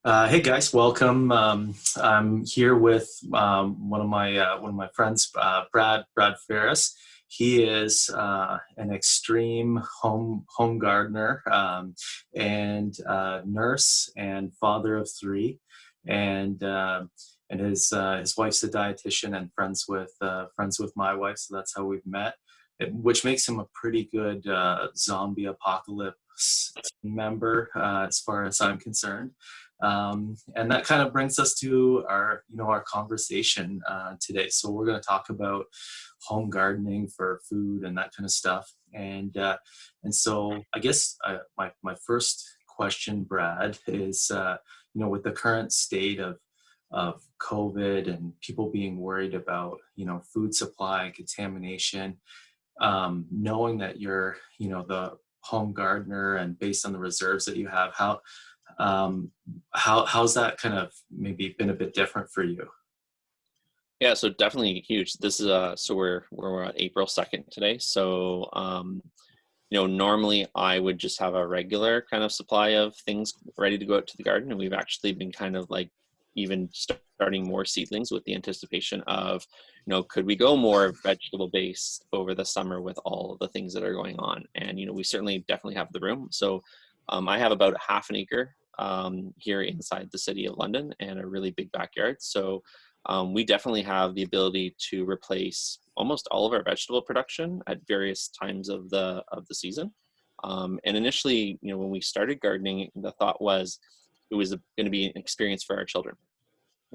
Hey guys, welcome. I'm here with one of my friends, Brad Ferris. He is an extreme home gardener and nurse and father of three, and his wife's a dietitian and friends with my wife. So that's how we've met, which makes him a pretty good zombie apocalypse team member as far as I'm concerned. And that kind of brings us to our conversation today. So we're going to talk about home gardening for food and that kind of stuff. And so I guess my first question, Brad, is with the current state of COVID and people being worried about food supply and contamination, knowing that you're the home gardener and based on the reserves that you have, um, how's that kind of maybe been a bit different for you? Yeah, so definitely huge. This is so we're at April 2nd today. So normally I would just have a regular kind of supply of things ready to go out to the garden, and we've actually been kind of like even starting more seedlings with the anticipation of, could we go more vegetable based over the summer with all of the things that are going on? And we certainly definitely have the room. So I have about half an acre here inside the city of London and a really big backyard. So we definitely have the ability to replace almost all of our vegetable production at various times of the season. And initially, when we started gardening, the thought was it was going to be an experience for our children.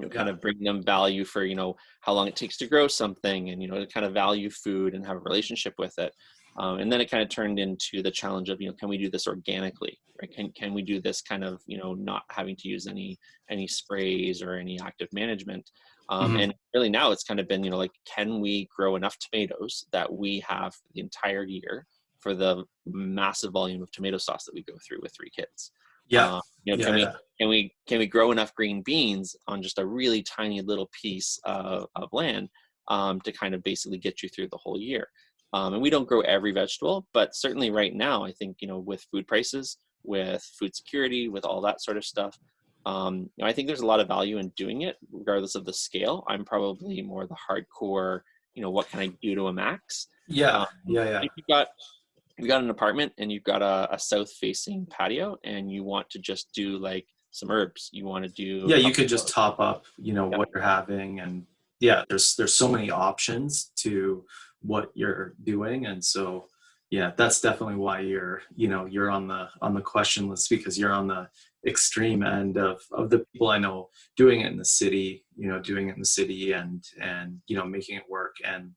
Kind Yeah. of bring them value for how long it takes to grow something, and to kind of value food and have a relationship with it. And then it kind of turned into the challenge of can we do this organically, right? Can we do this kind of not having to use any sprays or any active management? Mhm. And really now it's kind of been like, can we grow enough tomatoes that we have the entire year for the massive volume of tomato sauce that we go through with three kids? Yeah. Can Yeah. we Yeah. can we grow enough green beans on just a really tiny little piece of land to kind of basically get you through the whole year? And we don't grow every vegetable, but certainly right now, I think with food prices, with food security, with all that sort of stuff, I think there's a lot of value in doing it, regardless of the scale. I'm probably more the hardcore. What can I do to a max? Yeah. Um, Yeah. Yeah. if you got an apartment and you've got a south facing patio and you want to just do like some herbs, you want to do a Yeah, you couple could just of, top up, yeah, what you're having, and yeah, there's so many options to what you're doing, and so yeah, that's definitely why you're on the question list, because you're on the extreme end of the people I know doing it in the city, and making it work, and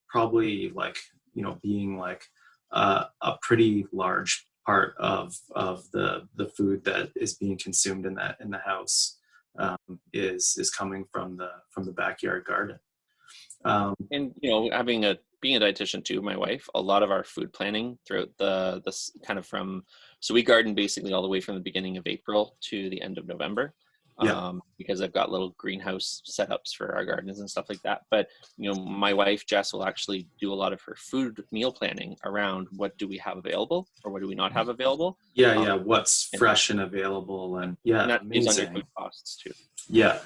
probably like being like a pretty large part of the food that is being consumed in the house, is coming from the backyard garden. Um, and having a being a dietitian too, my wife, a lot of our food planning throughout this kind of from, so we garden basically all the way from the beginning of April to the end of November, yeah, because I've got little greenhouse setups for our gardens and stuff like that. But my wife Jess will actually do a lot of her food meal planning around what do we have available or what do we not have available, yeah, um, yeah. What's and fresh and available, and yeah, that saves on your food amazing. costs too. Yeah,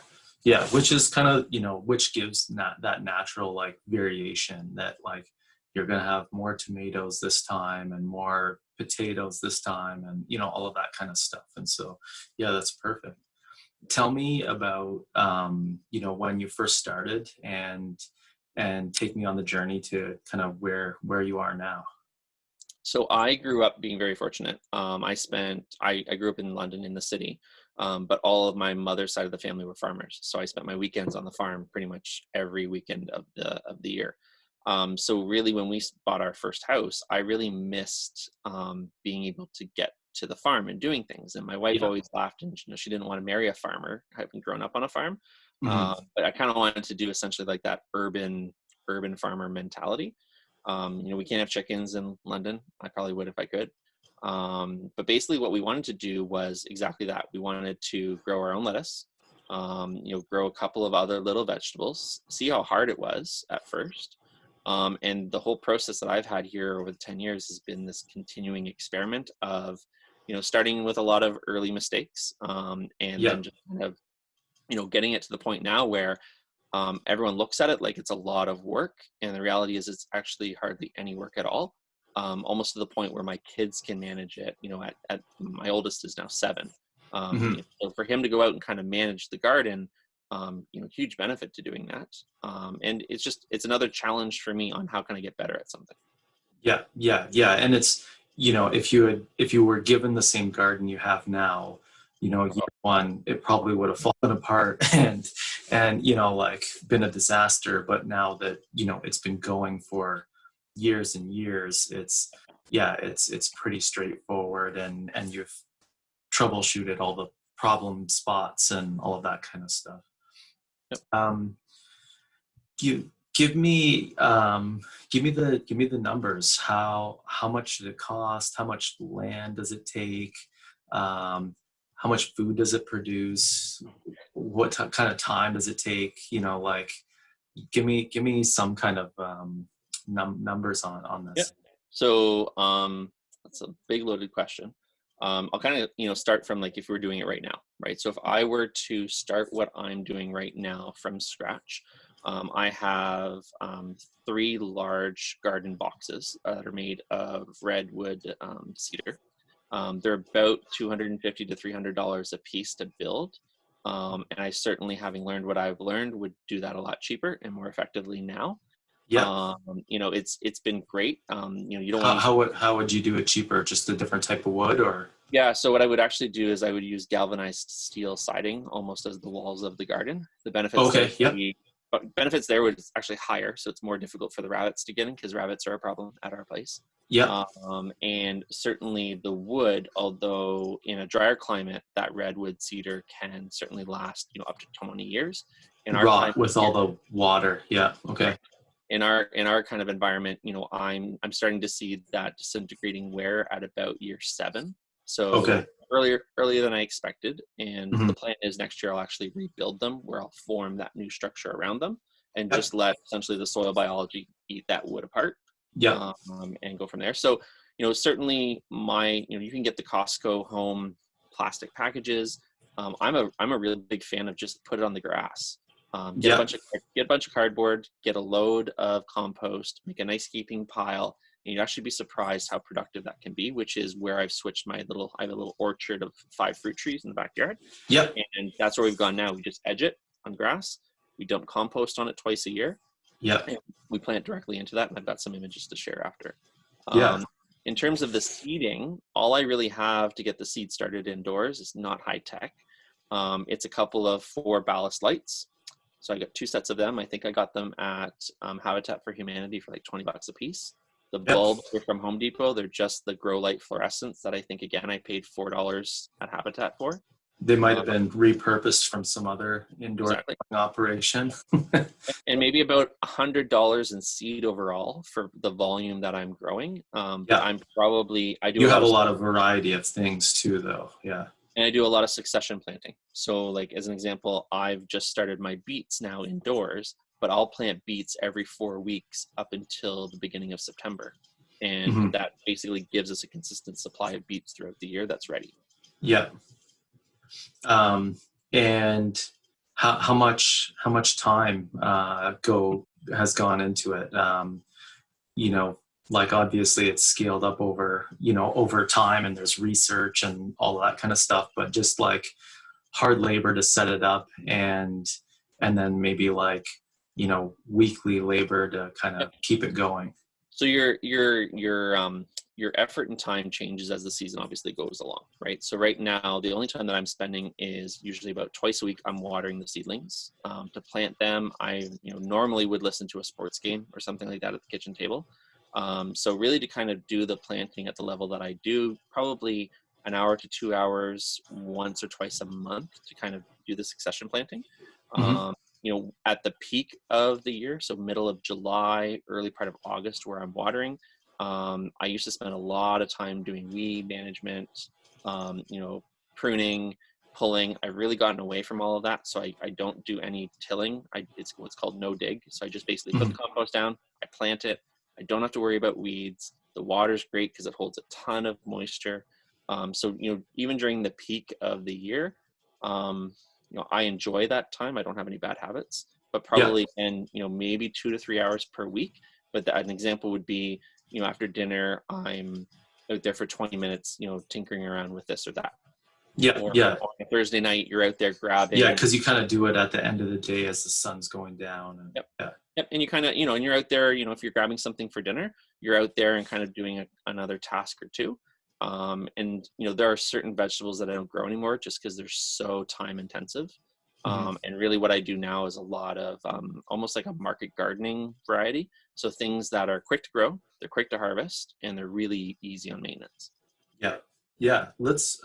yeah, which is kind of which gives that natural like variation, that like you're gonna have more tomatoes this time and more potatoes this time, and all of that kind of stuff. And so yeah, that's perfect. Tell me about when you first started, and take me on the journey to kind of where you are now. So I grew up being very fortunate. I grew up in London in the city, but all of my mother's side of the family were farmers. So I spent my weekends on the farm pretty much every weekend of the year. So really, when we bought our first house, I really missed being able to get to the farm and doing things. And my wife Yeah. always laughed, and she didn't want to marry a farmer, having grown up on a farm. Hmm. But I kind of wanted to do essentially like that urban farmer mentality. We can't have chickens in London. I probably would if I could. But basically, what we wanted to do was exactly that. We wanted to grow our own lettuce, grow a couple of other little vegetables, see how hard it was at first. And the whole process that I've had here over the 10 years has been this continuing experiment of starting with a lot of early mistakes, and Yeah. then just kind of, getting it to the point now where everyone looks at it like it's a lot of work, and the reality is it's actually hardly any work at all. Almost to the point where my kids can manage it. At my oldest is now 7. Hmm. So for him to go out and kind of manage the garden, huge benefit to doing that. And it's another challenge for me on how can I get better at something. Yeah, yeah, yeah. And it's, if you were given the same garden you have now, year one, it probably would have fallen apart and like been a disaster. But now that, it's been going for years and years, it's pretty straightforward, and you've troubleshooted all the problem spots and all of that kind of stuff. Yep. give give me the numbers. How much did it cost? How much land does it take? How much food does it produce? What kind of time does it take? Like, give me some kind of numbers on Yeah. this. So that's a big loaded question. I'll kind of start from like if we're doing it right now, right? So if I were to start what I'm doing right now from scratch, I have 3 large garden boxes that are made of redwood cedar. They're about $250 to $300 a piece to build. And I certainly, having learned what I've learned, would do that a lot cheaper and more effectively now. Yeah. It's been great. You don't want how, to use. how would you do it cheaper? Just a different type of wood, or? Yeah, so what I would actually do is I would use galvanized steel siding almost as the walls of the garden. The benefits there Okay. Yep. benefits there was actually higher, so it's more difficult for the rabbits to get in because rabbits are a problem at our place. Yep. And certainly the wood, although in a drier climate, that redwood cedar can certainly last up to 20 years. In our Rot climate with here, all the water. Yeah. Okay. right, in our kind of environment, I'm starting to see that disintegrating wear at about year 7. So Okay. earlier than I expected. And Hmm. the plan is next year I'll actually rebuild them where I'll form that new structure around them and Yep. just let essentially the soil biology eat that wood apart, Yep. and go from there. So, certainly you can get the Costco home plastic packages. I'm a really big fan of just put it on the grass. Get Yep. a bunch of cardboard, get a load of compost, make a nice heaping pile, and you'd actually be surprised how productive that can be. Which is where I've switched I have a little orchard of 5 fruit trees in the backyard, Yep. and that's where we've gone now. We just edge it on grass, we dump compost on it twice a year, Yep. and we plant directly into that. And I've got some images to share after. Yeah. In terms of the seeding, all I really have to get the seed started indoors is not high tech. It's a couple of 4 ballast lights. So I got 2 sets of them. I think I got them at Habitat for Humanity for like $20 a piece. The Yep. bulbs are from Home Depot. They're just the grow light fluorescents that I think, again, I paid $4 at Habitat for. They might have been repurposed from some other indoor Exactly. operation. And maybe about $100 in seed overall for the volume that I'm growing. But Yeah. I do You a have lot a of, lot of variety of things too, though. Yeah. and I do a lot of succession planting. So like, as an example, I've just started my beets now indoors, but I'll plant beets every 4 weeks up until the beginning of September. And Hmm. that basically gives us a consistent supply of beets throughout the year that's ready. Yeah. And how much time has gone into it? Like, obviously it's scaled up over time, and there's research and all that kind of stuff, but just like hard labor to set it up, and then maybe like, weekly labor to kind of keep it going. So your effort and time changes as the season obviously goes along, right? So right now, the only time that I'm spending is usually about twice a week. I'm watering the seedlings. To plant them, I normally would listen to a sports game or something like that at the kitchen table. So really, to kind of do the planting at the level that I do, probably an hour to 2 hours once or twice a month to kind of do the succession planting. Hmm. At the peak of the year, so middle of July, early part of August, where I'm watering, I used to spend a lot of time doing weed management, pruning, pulling. I've really gotten away from all of that, so I don't do any tilling. It's what's called no dig. So I just basically put the compost down, I plant it. I don't have to worry about weeds. The water's great because it holds a ton of moisture. So, even during the peak of the year, I enjoy that time. I don't have any bad habits, but Yeah. probably maybe 2 to 3 hours per week. But an example would be, after dinner, I'm out there for 20 minutes, tinkering around with this or that. Yeah. Or Yeah. on a Thursday night, you're out there Yeah. grabbing. Because you kind of do it at the end of the day as the sun's going down. And Yep. yeah. Yep. And you kind of, and you're out there, if you're grabbing something for dinner, you're out there and kind of doing another task or two. And there are certain vegetables that I don't grow anymore just because they're so time intensive. Mhm. And really what I do now is a lot of almost like a market gardening variety. So things that are quick to grow, they're quick to harvest, and they're really easy on maintenance. Yeah. Yeah. Let's,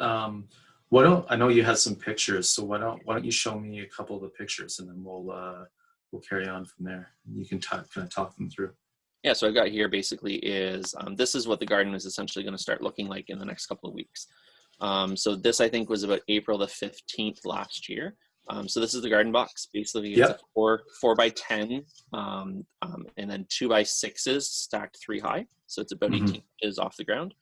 why don't, I know you had some pictures, so why don't you show me a couple of the pictures and then we'll carry on from there. You can kind of talk them through. Yeah, so I've got here basically is, this is what the garden is essentially going to start looking like in the next couple of weeks. So this, I think, was about April the 15th last year. So this is the garden box. Basically, it's a Yep. 4 by 10, and then 2 by 6s stacked 3 high. So it's about Hmm. 18 inches off the ground.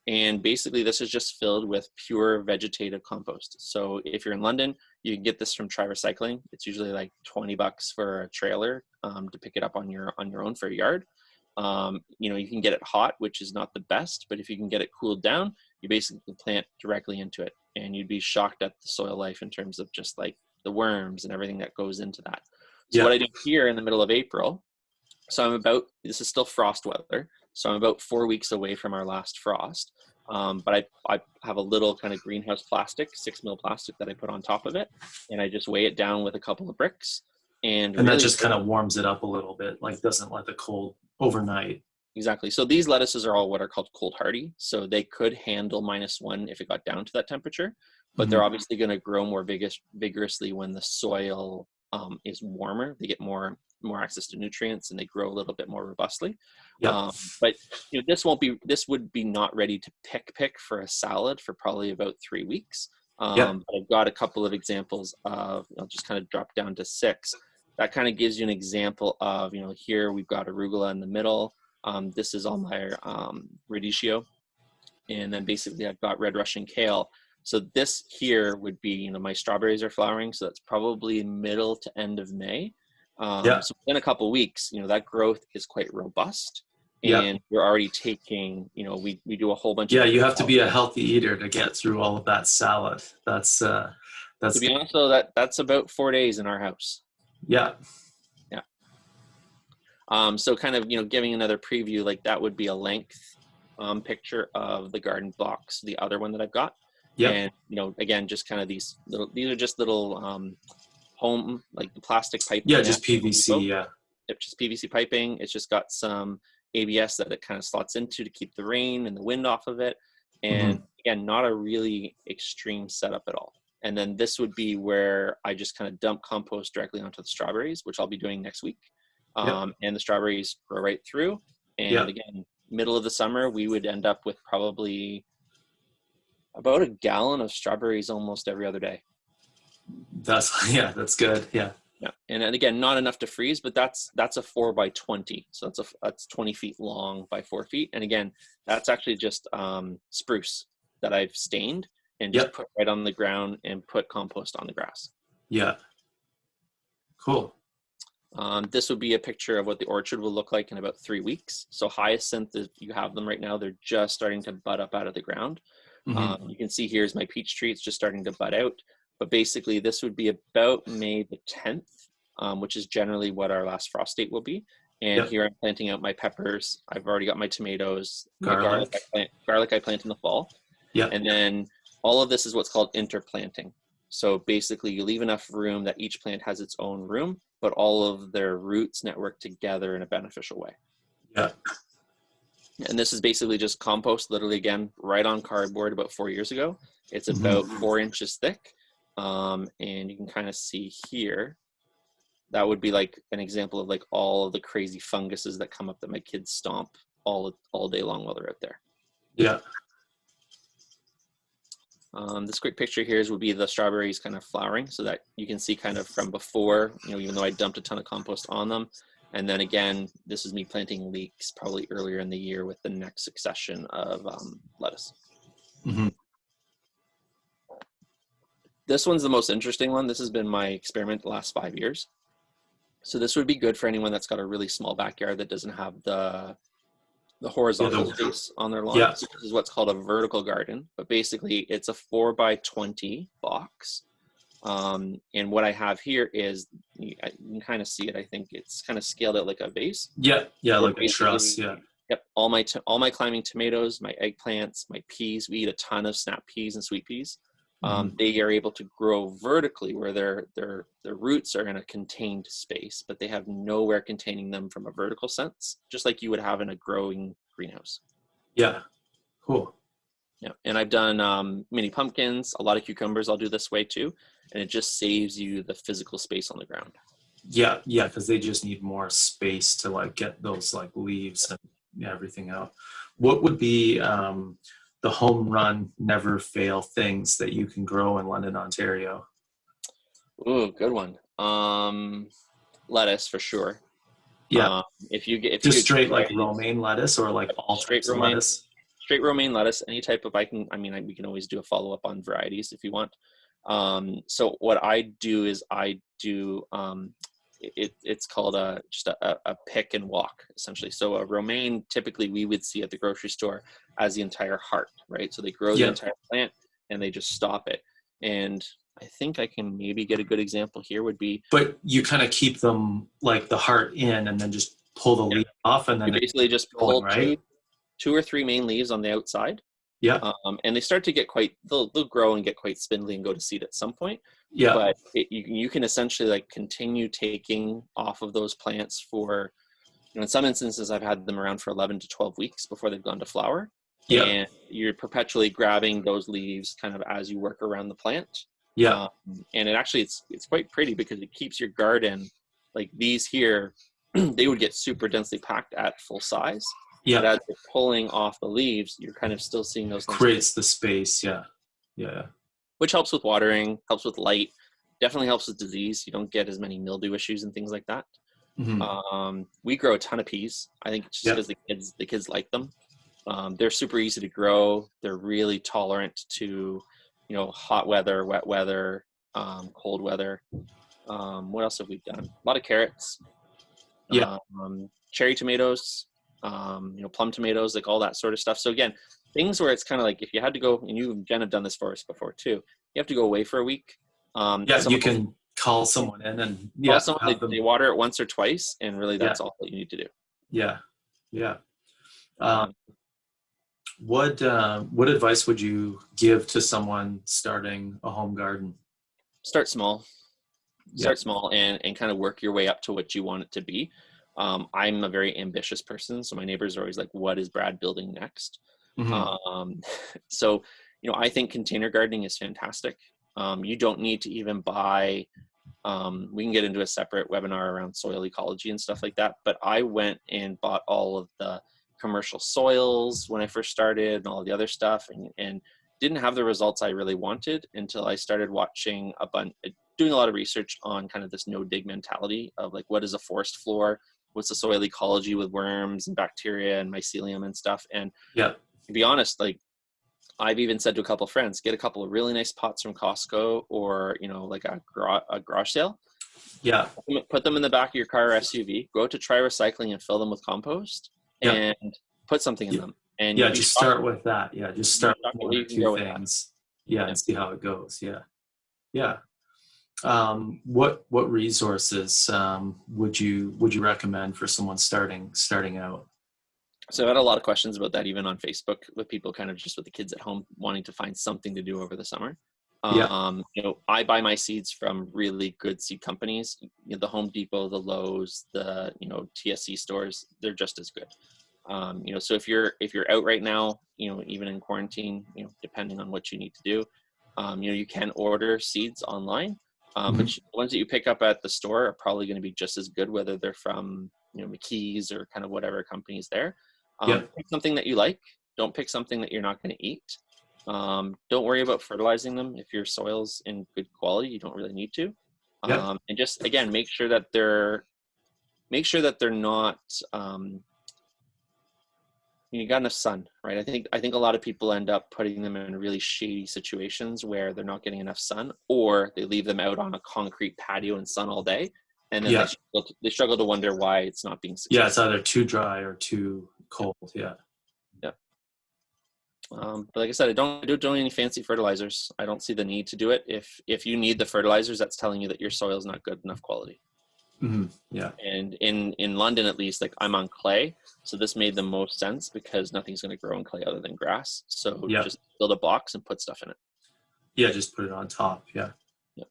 And basically, this is just filled with pure vegetative compost. So if you're in London, you can get this from Try Recycling. It's usually like $20 for a trailer to pick it up on your own for a yard. You can get it hot, which is not the best, but if you can get it cooled down, you basically plant directly into it, and you'd be shocked at the soil life in terms of just like the worms and everything that goes into that. So what Yeah. I do here in the middle of April, so this is still frost weather, so I'm about 4 weeks away from our last frost. But I have a little kind of greenhouse plastic, 6 mil plastic that I put on top of it, and I just weigh it down with a couple of bricks. And And that really, just kind of warms it up a little bit, like doesn't let the cold overnight. exactly. So these lettuces are all what are called cold hardy. So they could handle -1 if it got down to that temperature, but they're Hmm. obviously going to grow more vigorously when the soil is warmer. They get more access to nutrients, and they grow a little bit more robustly. Yep. But this would be not ready to pick for a salad for probably about 3 weeks. Yep. But I've got a couple of examples of, I'll just kind of drop down to 6. That kind of gives you an example of, here we've got arugula in the middle. This is all my radicchio, and then basically I've got red Russian kale. So this here would be, my strawberries are flowering, so that's probably middle to end of May. Yeah. So in a couple of weeks, that growth is quite robust, Yeah. and we're already taking, we do a whole bunch of Yeah. You different have to salads. be a healthy eater to get through all of that salad. To That's be honest, though, that's about 4 days in our house. yeah. Yeah. So kind of, giving another preview, like that would be a length picture of the garden box, the other one that I've got. Yep. And, again, just kind of these are just little home, like the plastic piping. Yeah. Just PVC. Yeah. It's just PVC piping. It's just got some ABS that it kind of slots into to keep the rain and the wind off of it. And Hmm. again, not a really extreme setup at all. And then this would be where I just kind of dump compost directly onto the strawberries, which I'll be doing next week. Yep. And the strawberries grow right through. And Yep. again, middle of the summer, we would end up with probably about a gallon of strawberries almost every other day. That's yeah. That's good. Yeah. Yeah, and again, not enough to freeze, but that's a 4 by 20, so that's 20 feet long by 4 feet. And again, that's actually just spruce that I've stained and just Yep. put right on the ground and put compost on the grass. Yeah. Cool. This would be a picture of what the orchard will look like in about 3 weeks. So hyacinth, if you have them right now, they're just starting to bud up out of the ground. Hmm. You can see here's my peach tree. It's just starting to bud out. But basically, this would be about May the 10th, which is generally what our last frost date will be. And Yep. here I'm planting out my peppers. I've already got my tomatoes, my Garlic. garlic I plant in the fall. Yep. And then all of this is what's called interplanting. So basically, you leave enough room that each plant has its own room, but all of their roots network together in a beneficial way. Yeah. And this is basically just compost, literally, again, right on cardboard about 4 years ago. It's Mhm. about 4 inches thick. And you can kind of see here, that would be like an example of like all of the crazy funguses that come up that my kids stomp all day long while they're out there. Yeah. This quick picture here would be the strawberries kind of flowering, so that you can see kind of from before, even though I dumped a ton of compost on them. And then again, this is me planting leeks probably earlier in the year with the next succession of lettuce. Hmm. This one's the most interesting one. This has been my experiment the last 5 years. So this would be good for anyone that's got a really small backyard that doesn't have the horizontal space on their lawn. Yeah. So this is what's called a vertical garden, but basically it's a 4x20 box. And what I have here is, you can kind of see it. I think it's kind of scaled out like a vase. Yeah, yeah, So like a truss. Yeah. Yep. All my climbing tomatoes, my eggplants, my peas. We eat a ton of snap peas and sweet peas. They are able to grow vertically, where their roots are in a contained space, but they have nowhere containing them from a vertical sense, just like you would have in a growing greenhouse. Yeah. Cool. Yeah. And I've done mini pumpkins, a lot of cucumbers. I'll do this way too, and it just saves you the physical space on the ground. Yeah, yeah, because they just need more space to like get those like leaves and everything out. What would be the home run, never fail things that you can grow in London, Ontario? Ooh, good one. Lettuce for sure. Yeah, If you get just straight like romaine lettuce, or like all straight types of romaine, lettuce. straight romaine lettuce, any type of, we can always do a follow up on varieties if you want. So what I do is it's called just a pick and walk, essentially. So a romaine, typically we would see at the grocery store as the entire heart, right? So they grow the entire plant and they just stop it. And I think I can maybe get a good example here would be. But you kind of keep them like the heart in, and then just pull the leaf off, and then you basically just pull right? two or three main leaves on the outside. Yeah. And they start to get they'll grow and get quite spindly and go to seed at some point. Yeah. But you can essentially like continue taking off of those plants for, in some instances, I've had them around for 11 to 12 weeks before they've gone to flower. Yeah. And you're perpetually grabbing those leaves kind of as you work around the plant. Yeah. And it's quite pretty because it keeps your garden, like these here, they would get super densely packed at full size. Yeah. But as you're pulling off the leaves, you're kind of still seeing those things. Creates the space. Yeah. Yeah. Which helps with watering, helps with light, definitely helps with disease. You don't get as many mildew issues and things like that. We grow a ton of peas. I think it's just because the kids like them. They're super easy to grow. They're really tolerant to, hot weather, wet weather, cold weather. What else have we done? A lot of carrots. Cherry tomatoes. Plum tomatoes, like all that sort of stuff. So again, things where it's kind of like, if you had to go, and you and Jen have done this for us before too, you have to go away for a week. You can call someone in and they water it once or twice, and really that's all that you need to do. Yeah. What advice would you give to someone starting a home garden? Start small. Start small and kind of work your way up to what you want it to be. I'm a very ambitious person, so my neighbors are always like, what is Brad building next? So I think container gardening is fantastic. You don't need to even buy, we can get into a separate webinar around soil ecology and stuff like that, but I went and bought all of the commercial soils when I first started and all the other stuff, and didn't have the results I really wanted until I started watching doing a lot of research on kind of this no dig mentality of like, what is a forest floor? What's the soil ecology with worms and bacteria and mycelium and stuff? And to be honest, like I've even said to a couple of friends, get a couple of really nice pots from Costco or, like a garage sale. Yeah. Put them in the back of your car or SUV, go to try recycling and fill them with compost and put something in them. And just start with that. Yeah. Just start with one or two things. And see how it goes. Yeah. What resources would you recommend for someone starting out? So I've had a lot of questions about that, even on Facebook, with people kind of just with the kids at home wanting to find something to do over the summer. I buy my seeds from really good seed companies. The Home Depot, the Lowe's, the TSC stores, they're just as good. So if you're out right now, even in quarantine, depending on what you need to do, you can order seeds online. But the ones that you pick up at the store are probably going to be just as good, whether they're from McKee's or kind of whatever companies there. Pick something that you like. Don't pick something that you're not going to eat. Don't worry about fertilizing them. If your soil's in good quality, you don't really need to. And just again, make sure that they're not you got enough sun, right? I think a lot of people end up putting them in really shady situations where they're not getting enough sun, or they leave them out on a concrete patio in sun all day, and then Yeah. they struggle to wonder why it's not being Yeah, it's successful. either too dry or too cold. Yeah. Yeah. But like I said, I don't need any fancy fertilizers. I don't see the need to do it. If you need the fertilizers, that's telling you that your soil is not good enough quality. Yeah. And in London, at least, like I'm on clay, so this made the most sense because nothing's going to grow in clay other than grass. So Yeah. just build a box and put stuff in it. Yeah. Just put it on top. Yeah. Yeah.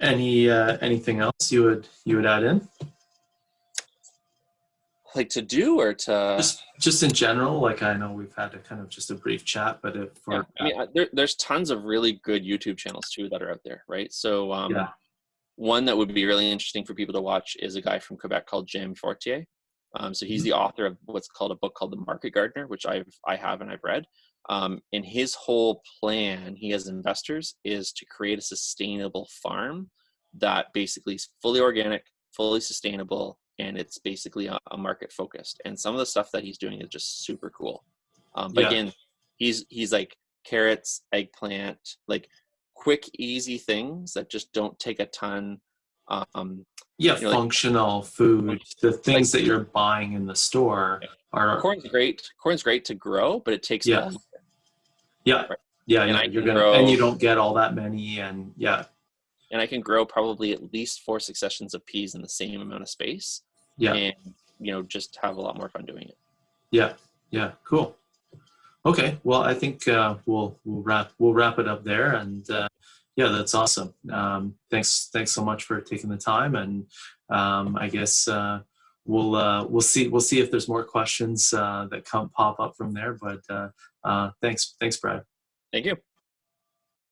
Anything else you would add in? Like to do or to Just in general, like I know we've had a kind of just a brief chat, but if yeah, for I mean, there's tons of really good YouTube channels too that are out there, right? So yeah. one that would be really interesting for people to watch is a guy from Quebec called Jim Fortier. So he's the author of what's called a book called The Market Gardener, which I have and I've read. And his whole plan, he has investors, is to create a sustainable farm that basically is fully organic, fully sustainable, and it's basically a market focused. And some of the stuff that he's doing is just super cool. But Yeah. again, he's like carrots, eggplant, like quick, easy things that just don't take a ton. Yeah, You know, like functional food. The like things that you're buying in the store are corn's great. Corn's great to grow, but it takes yeah. all year, Yeah. right? Yeah, And yeah. I You're can gonna and grow, you don't get all that many and yeah. and I can grow probably at least 4 successions of peas in the same amount of space, Yeah. and just have a lot more fun doing it. Yeah. Yeah. Cool. Okay. Well, I think we'll wrap it up there, and yeah, that's awesome. Thanks so much for taking the time, and I guess we'll see if there's more questions that pop up from there. But thanks, Brad. Thank you.